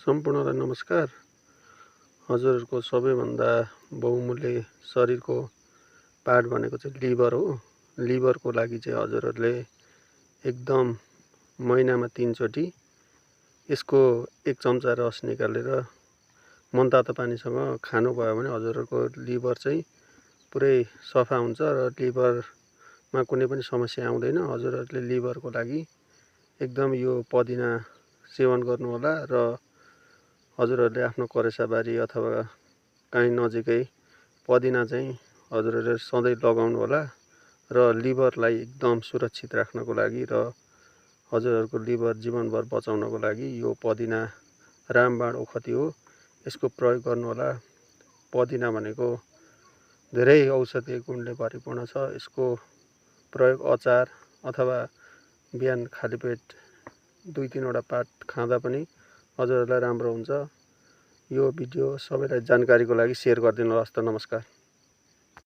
सम्पूर्णलाई नमस्कार। हजुरहरूको सबैभन्दा बहुमूल्य शरीरको पार्ट भनेको चाहिँ लिभर हो। लिभरको लागि चाहिँ हजुरहरूले एकदम महिनामा 3 चोटि यसको 1 चम्चा रस निकालेर मनतातो पानीसँग खानुभयो भने हजुरहरूको लिभर चाहिँ पुरै सफा हुन्छ र लिभरमा कुनै पनि समस्या आउँदैन। हजुरहरूले लिभरको लागि एकदम यो पदिना सेवन गर्नुहोला र हजुरहरूले आफ्नो करेसाबारी अथवा कहीँ नजिकै पदिना चाहिँ हजुरहरूले सधैँ लगाउनु होला र लिभरलाई एकदम सुरक्षित राख्नको लागि र हजुरहरूको लिभर जीवनभर बचाउनको लागि यो पदिना रामबाण ओखती हो, यसको प्रयोग गर्नुहोला। पदिना भनेको धेरै औषधीय गुणले भरिपूर्ण छ। यसको प्रयोग अचार अथवा बिहान खाली पेट 2-3 वटा पात खाँदा पनि हजुरहरूलाई राम्रो हुन्छ। यो भिडियो सबैलाई जानकारीको लागि सेयर गरिदिनुहोस् त। नमस्कार।